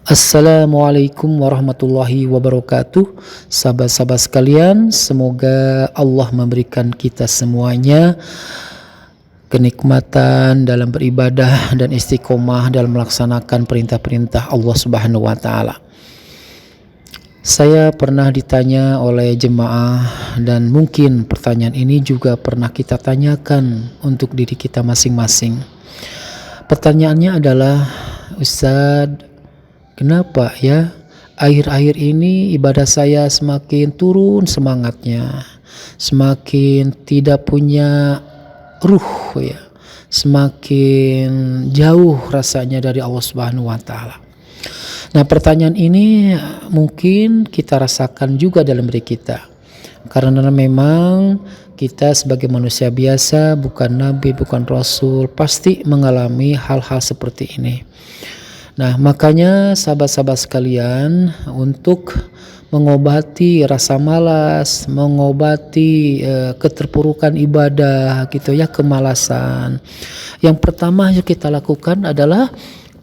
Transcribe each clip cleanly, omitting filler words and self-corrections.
Assalamualaikum warahmatullahi wabarakatuh. Sahabat-sahabat sekalian, semoga Allah memberikan kita semuanya kenikmatan dalam beribadah dan istiqomah dalam melaksanakan perintah-perintah Allah Subhanahu wa taala. Saya pernah ditanya oleh jemaah, dan mungkin pertanyaan ini juga pernah kita tanyakan untuk diri kita masing-masing. Pertanyaannya adalah, Ustadz, kenapa ya akhir-akhir ini ibadah saya semakin turun semangatnya, semakin tidak punya ruh ya, semakin jauh rasanya dari Allah Subhanahu wa taala. Nah, pertanyaan ini mungkin kita rasakan juga dalam diri kita. Karena memang kita sebagai manusia biasa, bukan nabi, bukan rasul, pasti mengalami hal-hal seperti ini. Nah, makanya sahabat-sahabat sekalian, untuk mengobati rasa malas, mengobati keterpurukan ibadah gitu ya, kemalasan. Yang pertama yang kita lakukan adalah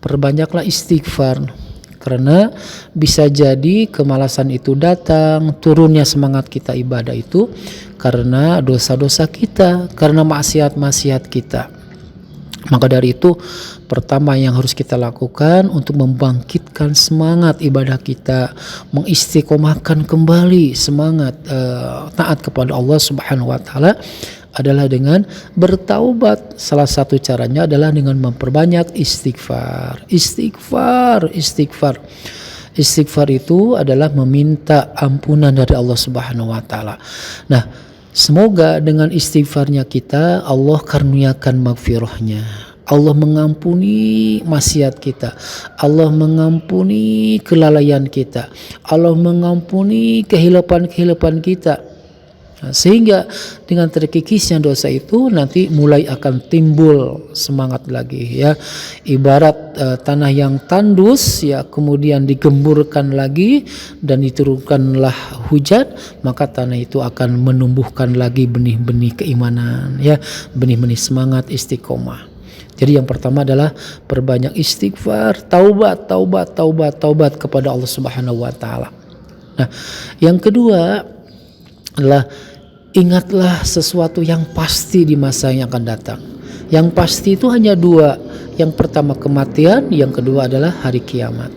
perbanyaklah istighfar. Karena bisa jadi kemalasan itu datang, turunnya semangat kita ibadah itu karena dosa-dosa kita, karena maksiat-maksiat kita. Maka dari itu, pertama yang harus kita lakukan untuk membangkitkan semangat ibadah kita, mengistiqomahkan kembali semangat taat kepada Allah Subhanahu wa taala adalah dengan bertaubat. Salah satu caranya adalah dengan memperbanyak istighfar. Istighfar itu adalah meminta ampunan dari Allah Subhanahu wa taala. Nah, semoga dengan istighfarnya kita, Allah karuniakan maghfirahnya. Allah mengampuni maksiat kita, Allah mengampuni kelalaian kita, Allah mengampuni kehilapan-kehilapan kita. Nah, sehingga dengan terkikisnya dosa itu nanti mulai akan timbul semangat lagi ya. Ibarat tanah yang tandus ya, kemudian digemburkan lagi dan diturunkanlah hujan, maka tanah itu akan menumbuhkan lagi benih-benih keimanan ya, benih-benih semangat istiqomah. Jadi yang pertama adalah perbanyak istighfar, taubat kepada Allah Subhanahu wa taala. Nah, yang kedua adalah ingatlah sesuatu yang pasti di masa yang akan datang. Yang pasti itu hanya dua. Yang pertama kematian, yang kedua adalah hari kiamat.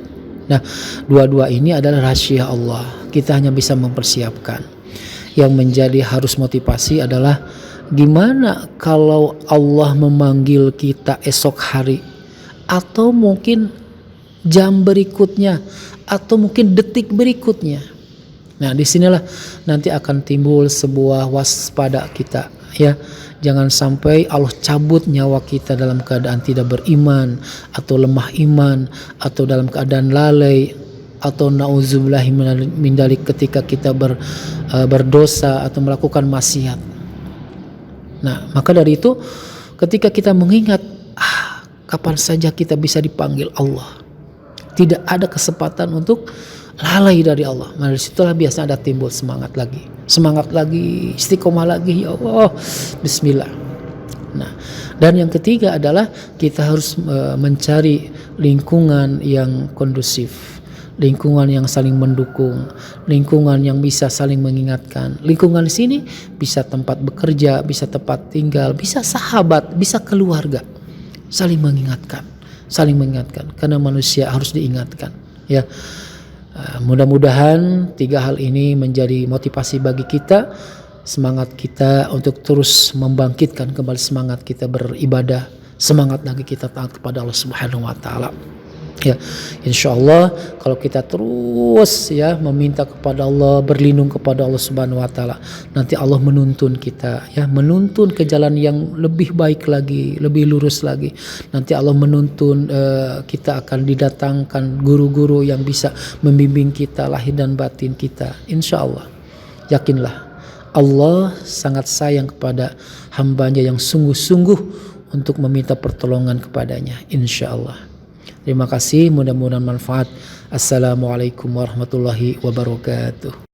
Nah, dua-dua ini adalah rahasia Allah. Kita hanya bisa mempersiapkan. Yang menjadi harus motivasi adalah gimana kalau Allah memanggil kita esok hari, atau mungkin jam berikutnya, atau mungkin detik berikutnya. Nah, disinilah nanti akan timbul sebuah waspada kita ya. Jangan sampai Allah cabut nyawa kita dalam keadaan tidak beriman, atau lemah iman, atau dalam keadaan lalai, atau nauzubillahi min dzalik ketika kita berdosa atau melakukan maksiat. Nah, maka dari itu ketika kita mengingat kapan saja kita bisa dipanggil Allah, tidak ada kesempatan untuk lalai dari Allah. Dari situlah biasanya ada timbul semangat lagi, istiqomah lagi, ya Allah, bismillah. Nah, dan yang ketiga adalah kita harus mencari lingkungan yang kondusif, lingkungan yang saling mendukung, lingkungan yang bisa saling mengingatkan. Lingkungan di sini bisa tempat bekerja, bisa tempat tinggal, bisa sahabat, bisa keluarga, saling mengingatkan, karena manusia harus diingatkan ya. Mudah-mudahan tiga hal ini menjadi motivasi bagi kita, semangat kita untuk terus membangkitkan kembali semangat kita beribadah, semangat lagi kita taat kepada Allah Subhanahu wa taala. Ya, insyaallah kalau kita terus ya meminta kepada Allah, berlindung kepada Allah Subhanahu wa taala, nanti Allah menuntun kita ya, menuntun ke jalan yang lebih baik lagi, lebih lurus lagi. Nanti Allah menuntun kita akan didatangkan guru-guru yang bisa membimbing kita lahir dan batin kita. Insyaallah. Yakinlah Allah sangat sayang kepada hambanya yang sungguh-sungguh untuk meminta pertolongan kepadanya, insyaallah. Terima kasih, mudah-mudahan manfaat. Assalamualaikum warahmatullahi wabarakatuh.